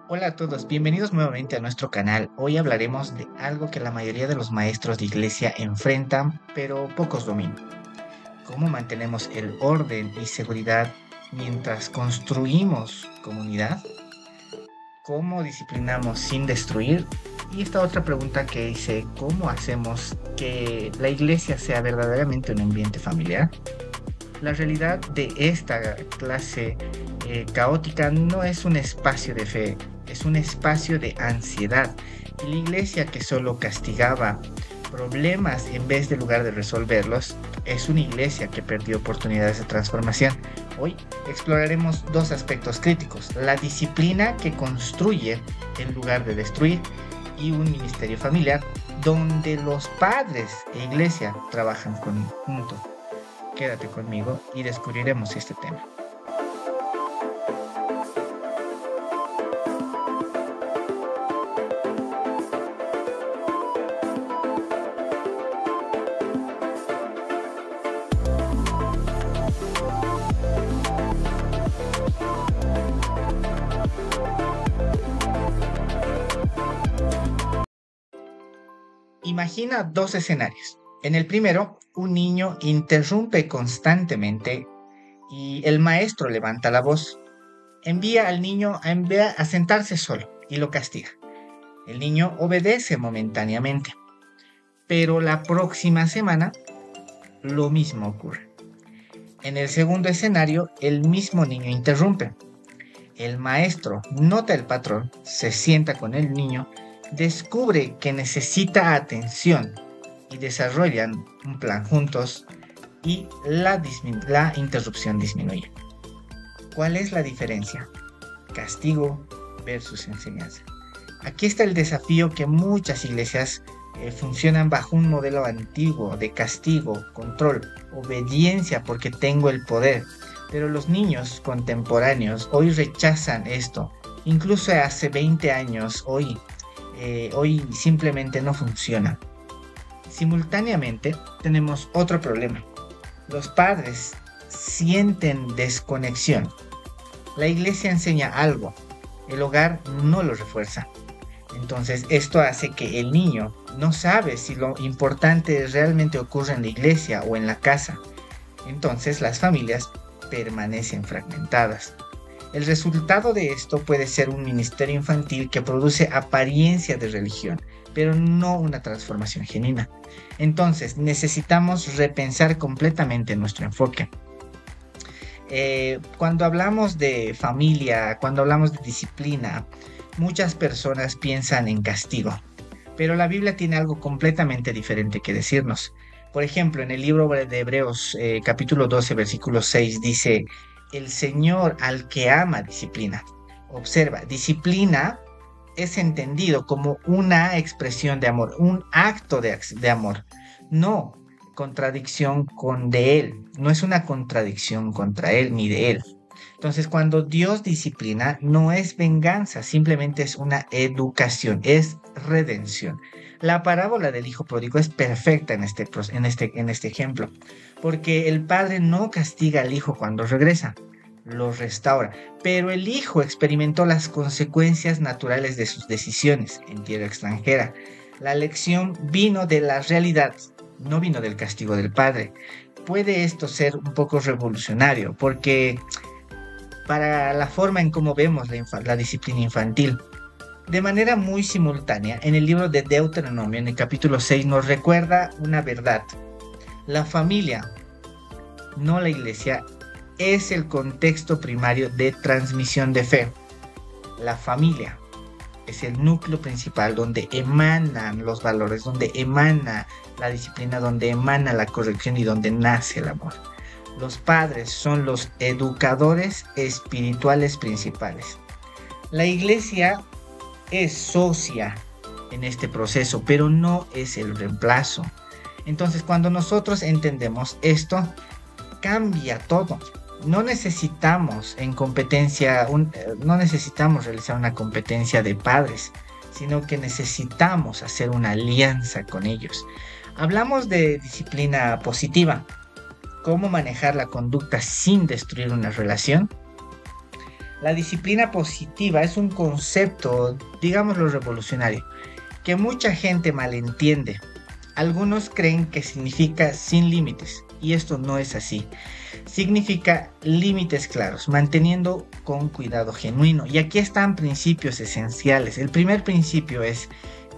Hola a todos, bienvenidos nuevamente a nuestro canal. Hoy hablaremos de algo que la mayoría de los maestros de iglesia enfrentan, pero pocos dominan. ¿Cómo mantenemos el orden y seguridad mientras construimos comunidad? ¿Cómo disciplinamos sin destruir? Y esta otra pregunta que hice, ¿cómo hacemos que la iglesia sea verdaderamente un ambiente familiar? La realidad de esta clase caótica no es un espacio de fe, es un espacio de ansiedad. Y la iglesia que solo castigaba problemas en vez de lugar de resolverlos, es una iglesia que perdió oportunidades de transformación. Hoy exploraremos dos aspectos críticos: la disciplina que construye en lugar de destruir, y un ministerio familiar donde los padres e iglesia trabajan juntos. Quédate conmigo y descubriremos este tema. Imagina dos escenarios. En el primero, un niño interrumpe constantemente y el maestro levanta la voz. Envía al niño a sentarse solo y lo castiga. El niño obedece momentáneamente, pero la próxima semana lo mismo ocurre. En el segundo escenario, el mismo niño interrumpe. El maestro nota el patrón, se sienta con el niño, descubre que necesita atención y desarrollan un plan juntos, y la interrupción disminuye. ¿Cuál es la diferencia? Castigo versus enseñanza. Aquí está el desafío: que muchas iglesias funcionan bajo un modelo antiguo de castigo, control, obediencia porque tengo el poder. Pero los niños contemporáneos hoy rechazan esto. Incluso hace 20 años, hoy simplemente no funciona. Simultáneamente tenemos otro problema. Los padres sienten desconexión. La iglesia enseña algo, el hogar no lo refuerza. Entonces esto hace que el niño no sabe si lo importante realmente ocurre en la iglesia o en la casa. Entonces las familias permanecen fragmentadas. El resultado de esto puede ser un ministerio infantil que produce apariencia de religión, pero no una transformación genuina. Entonces necesitamos repensar completamente nuestro enfoque. Cuando hablamos de familia, cuando hablamos de disciplina, muchas personas piensan en castigo, pero la Biblia tiene algo completamente diferente que decirnos. Por ejemplo, en el libro de Hebreos, capítulo 12, versículo 6, dice: el Señor al que ama disciplina. Observa, disciplina es entendido como una expresión de amor, un acto de amor, no contradicción con de Él, no es una contradicción contra Él ni de Él. Entonces, cuando Dios disciplina, no es venganza, simplemente es una educación, es redención. La parábola del hijo pródigo es perfecta en este ejemplo, porque el padre no castiga al hijo cuando regresa, lo restaura, pero el hijo experimentó las consecuencias naturales de sus decisiones en tierra extranjera. La lección vino de la realidad, no vino del castigo del padre. Puede esto ser un poco revolucionario, porque para la forma en cómo vemos la disciplina infantil, de manera muy simultánea, en el libro de Deuteronomio, en el capítulo 6, nos recuerda una verdad. La familia, no la iglesia, es el contexto primario de transmisión de fe. La familia es el núcleo principal donde emanan los valores, donde emana la disciplina, donde emana la corrección y donde nace el amor. Los padres son los educadores espirituales principales. La iglesia es socia en este proceso, pero no es el reemplazo. Entonces, cuando nosotros entendemos esto, cambia todo. No necesitamos no necesitamos realizar una competencia de padres, sino que necesitamos hacer una alianza con ellos. Hablamos de disciplina positiva. ¿Cómo manejar la conducta sin destruir una relación? La disciplina positiva es un concepto, digámoslo, revolucionario, que mucha gente malentiende. Algunos creen que significa sin límites, y esto no es así. Significa límites claros, manteniendo con cuidado genuino. Y aquí están principios esenciales. El primer principio es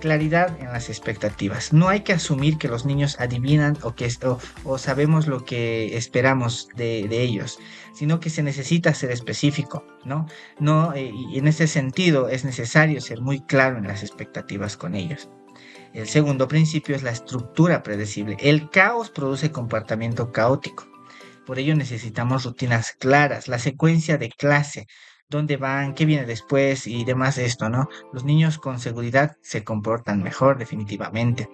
claridad en las expectativas. No hay que asumir que los niños adivinan o sabemos lo que esperamos de ellos, sino que se necesita ser específico, ¿no? Y en ese sentido es necesario ser muy claro en las expectativas con ellos. El segundo principio es la estructura predecible. El caos produce comportamiento caótico. Por ello necesitamos rutinas claras, la secuencia de clase, dónde van, qué viene después y demás esto, ¿no? Los niños con seguridad se comportan mejor definitivamente.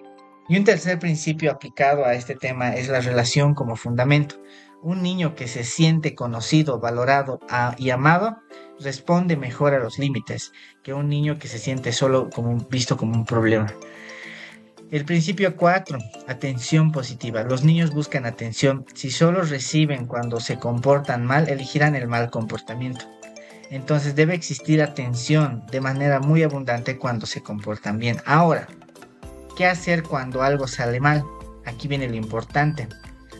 Y un tercer principio aplicado a este tema es la relación como fundamento. Un niño que se siente conocido, valorado y amado responde mejor a los límites que un niño que se siente solo visto como un problema. El principio 4, atención positiva. Los niños buscan atención. Si solo reciben cuando se comportan mal, elegirán el mal comportamiento. Entonces debe existir atención de manera muy abundante cuando se comportan bien. Ahora, ¿qué hacer cuando algo sale mal? Aquí viene lo importante.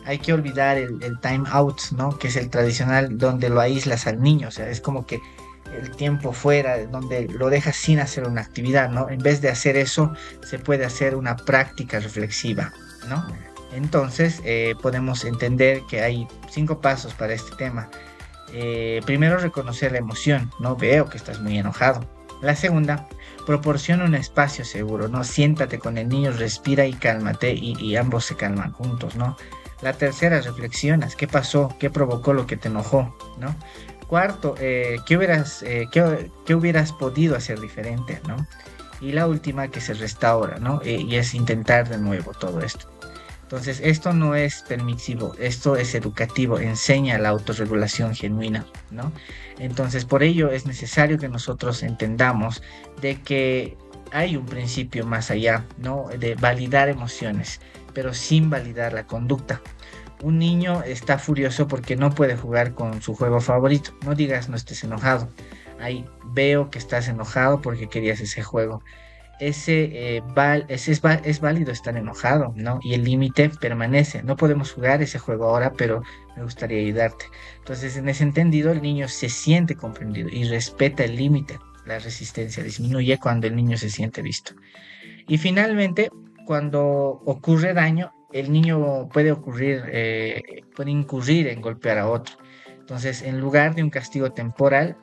Hay que olvidar el time out, ¿no? Que es el tradicional donde lo aíslas al niño. O sea, es como que el tiempo fuera, donde lo dejas sin hacer una actividad, ¿no? En vez de hacer eso, se puede hacer una práctica reflexiva, ¿no? Entonces, podemos entender que hay 5 pasos para este tema. Primero, reconocer la emoción, ¿no? Veo que estás muy enojado. La segunda, proporciona un espacio seguro, ¿no? Siéntate con el niño, respira y cálmate, y ambos se calman juntos, ¿no? La tercera, reflexionas, ¿qué pasó? ¿Qué provocó lo que te enojó? ¿No? Cuarto, ¿qué hubieras podido hacer diferente? ¿No? Y la última, que se restaura, ¿no? Y es intentar de nuevo todo esto. Entonces, esto no es permisivo, esto es educativo, enseña la autorregulación genuina, ¿no? Entonces, por ello es necesario que nosotros entendamos de que hay un principio más allá, ¿no? De validar emociones, pero sin validar la conducta. Un niño está furioso porque no puede jugar con su juego favorito. No digas no estés enojado. Ahí veo que estás enojado porque querías ese juego. Es válido estar enojado, ¿no? Y el límite permanece. No podemos jugar ese juego ahora, pero me gustaría ayudarte. Entonces, en ese entendido, el niño se siente comprendido y respeta el límite. La resistencia disminuye cuando el niño se siente visto. Y finalmente, cuando ocurre daño, el niño puede incurrir en golpear a otro. Entonces, en lugar de un castigo temporal,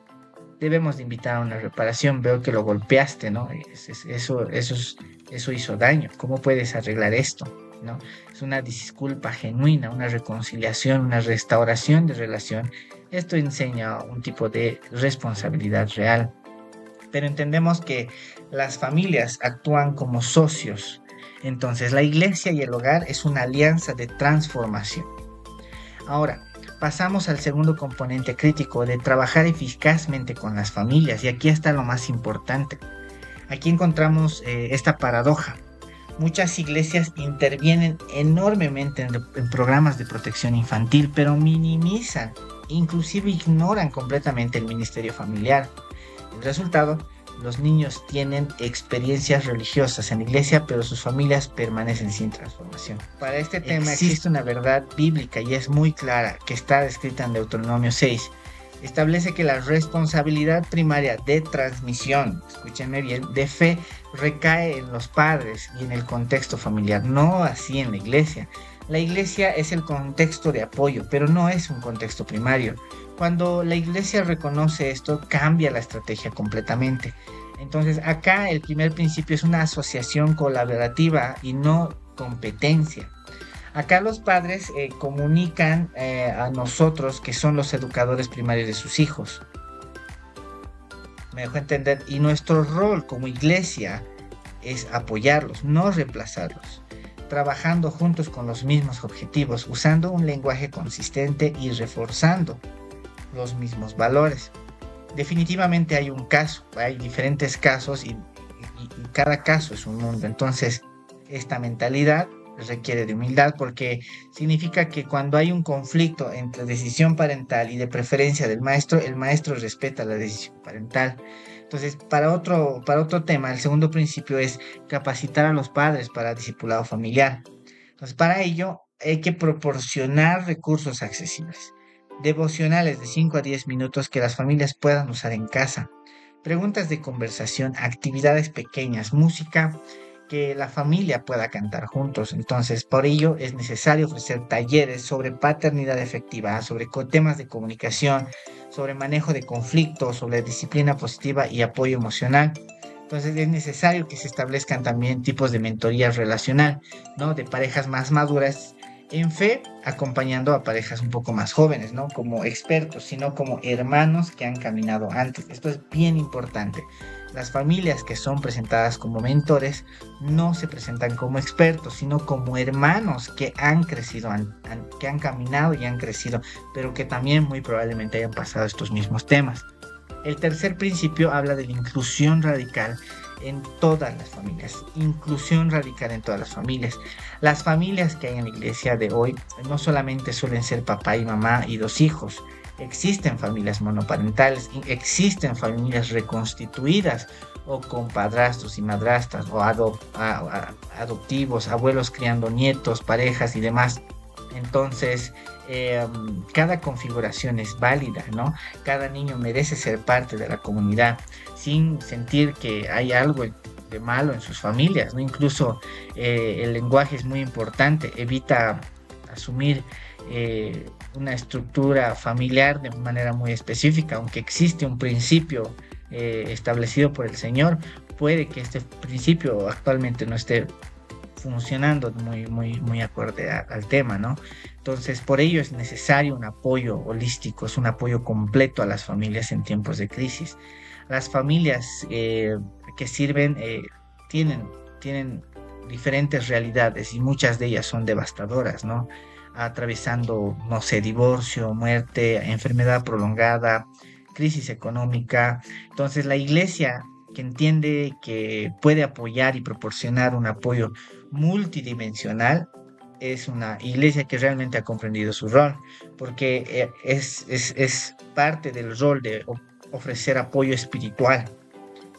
debemos de invitar a una reparación. Veo que lo golpeaste, ¿no? Eso hizo daño. ¿Cómo puedes arreglar esto? ¿No? Es una disculpa genuina, una reconciliación, una restauración de relación. Esto enseña un tipo de responsabilidad real. Pero entendemos que las familias actúan como socios. Entonces, la iglesia y el hogar es una alianza de transformación. Ahora, pasamos al segundo componente crítico de trabajar eficazmente con las familias. Y aquí está lo más importante. Aquí encontramos esta paradoja. Muchas iglesias intervienen enormemente en programas de protección infantil, pero minimizan, inclusive ignoran completamente el ministerio familiar. El resultado, los niños tienen experiencias religiosas en la iglesia, pero sus familias permanecen sin transformación. Para este tema existe una verdad bíblica y es muy clara, que está descrita en Deuteronomio 6. Establece que la responsabilidad primaria de transmisión, escúchenme bien, de fe recae en los padres y en el contexto familiar, no así en la iglesia. La iglesia es el contexto de apoyo, pero no es un contexto primario. Cuando la iglesia reconoce esto, cambia la estrategia completamente. Entonces, acá el primer principio es una asociación colaborativa y no competencia. Acá los padres comunican a nosotros que son los educadores primarios de sus hijos. Me dejó entender. Y nuestro rol como iglesia es apoyarlos, no reemplazarlos. Trabajando juntos con los mismos objetivos, usando un lenguaje consistente y reforzando los mismos valores. Definitivamente hay un caso, hay diferentes casos y cada caso es un mundo. Entonces, esta mentalidad requiere de humildad porque significa que cuando hay un conflicto entre decisión parental y de preferencia del maestro, el maestro respeta la decisión parental. Entonces, para otro tema, el segundo principio es capacitar a los padres para discipulado familiar. Entonces, para ello hay que proporcionar recursos accesibles, devocionales de 5 a 10 minutos que las familias puedan usar en casa, preguntas de conversación, actividades pequeñas, música que la familia pueda cantar juntos. Entonces, por ello es necesario ofrecer talleres sobre paternidad efectiva, sobre temas de comunicación, sobre manejo de conflictos, sobre disciplina positiva y apoyo emocional. Entonces es necesario que se establezcan también tipos de mentoría relacional, ¿no? De parejas más maduras en fe, acompañando a parejas un poco más jóvenes, ¿no? Como expertos, sino como hermanos que han caminado antes. Esto es bien importante. Las familias que son presentadas como mentores no se presentan como expertos, sino como hermanos que han crecido, que han caminado y han crecido, pero que también muy probablemente hayan pasado estos mismos temas. El tercer principio habla de la inclusión radical en todas las familias. Inclusión radical en todas las familias. Las familias que hay en la iglesia de hoy no solamente suelen ser papá y mamá y dos hijos. Existen familias monoparentales, existen familias reconstituidas o con padrastros y madrastras o adoptivos, abuelos criando nietos, parejas y demás. Entonces, cada configuración es válida, ¿no? Cada niño merece ser parte de la comunidad sin sentir que hay algo de malo en sus familias, ¿no? Incluso el lenguaje es muy importante, evita asumir una estructura familiar de manera muy específica, aunque existe un principio establecido por el Señor, puede que este principio actualmente no esté funcionando muy acorde al tema, ¿no? Entonces, por ello es necesario un apoyo holístico, es un apoyo completo a las familias en tiempos de crisis. Las familias que sirven tienen diferentes realidades y muchas de ellas son devastadoras, ¿no? Atravesando, no sé, divorcio, muerte, enfermedad prolongada, crisis económica. Entonces, la iglesia que entiende que puede apoyar y proporcionar un apoyo multidimensional, es una iglesia que realmente ha comprendido su rol, porque es parte del rol de ofrecer apoyo espiritual,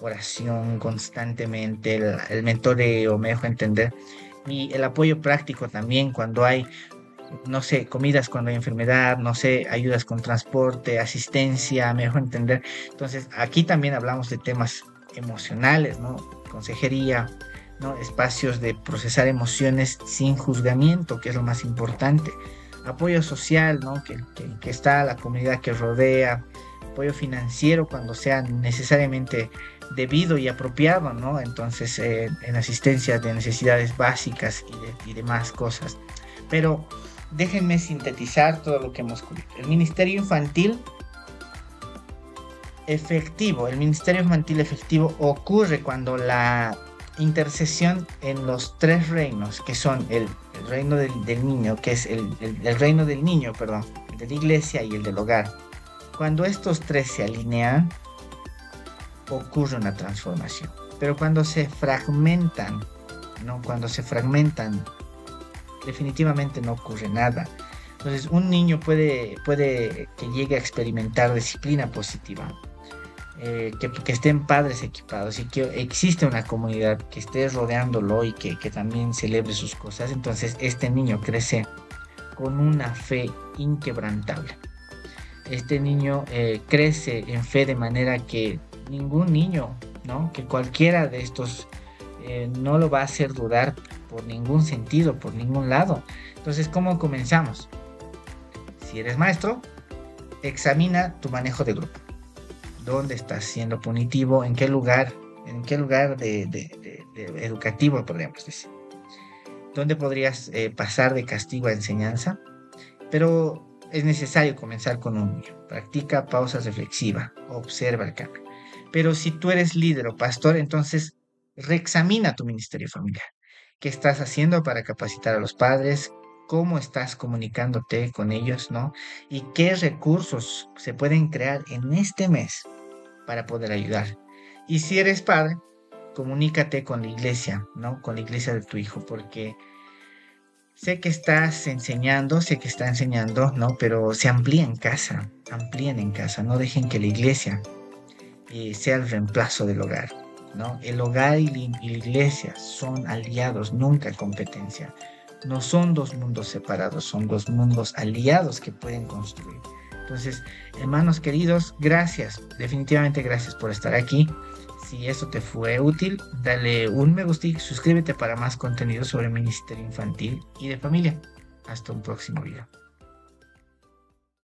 oración constantemente, el mentoreo, me dejo entender, y el apoyo práctico también cuando hay, no sé, comidas cuando hay enfermedad, no sé, ayudas con transporte, asistencia, me dejo entender. Entonces, aquí también hablamos de temas emocionales, ¿no? Consejería, ¿no? Espacios de procesar emociones sin juzgamiento, que es lo más importante. Apoyo social, ¿no? Que está la comunidad que rodea. Apoyo financiero cuando sea necesariamente debido y apropiado, ¿no? Entonces, en asistencia de necesidades básicas y demás cosas. Pero déjenme sintetizar todo lo que hemos cubierto. El ministerio infantil efectivo ocurre cuando la intercesión en los tres reinos, que son el reino del niño, que es el reino del niño, perdón, el de la iglesia y el del hogar. Cuando estos tres se alinean, ocurre una transformación. Pero cuando se fragmentan, ¿no? Cuando se fragmentan, definitivamente no ocurre nada. Entonces, un niño puede que llegue a experimentar disciplina positiva, que estén padres equipados y que existe una comunidad que esté rodeándolo y que también celebre sus cosas. Entonces, este niño crece con una fe inquebrantable. Este niño crece en fe de manera que ningún niño, ¿no? Que cualquiera de estos no lo va a hacer dudar por ningún sentido, por ningún lado. Entonces, ¿cómo comenzamos? Si eres maestro, examina tu manejo de grupo. ¿Dónde estás siendo punitivo? ¿En qué lugar de educativo podríamos decir? ¿Dónde podrías pasar de castigo a enseñanza? Pero es necesario comenzar con un niño. Practica pausa reflexiva, observa el cambio. Pero si tú eres líder o pastor, entonces reexamina tu ministerio familiar. ¿Qué estás haciendo para capacitar a los padres? ¿Cómo estás comunicándote con ellos, no? ¿Y qué recursos se pueden crear en este mes para poder ayudar? Y si eres padre, comunícate con la iglesia, ¿no? Con la iglesia de tu hijo, porque Sé que estás enseñando, sé que está enseñando, ¿no? Pero se amplíen en casa, no dejen que la iglesia sea el reemplazo del hogar, ¿no? El hogar y la iglesia son aliados, nunca competencia. No son dos mundos separados, son dos mundos aliados que pueden construir. Entonces, hermanos queridos, gracias, definitivamente gracias por estar aquí. Si esto te fue útil, dale un me gusta y suscríbete para más contenido sobre ministerio infantil y de familia. Hasta un próximo video.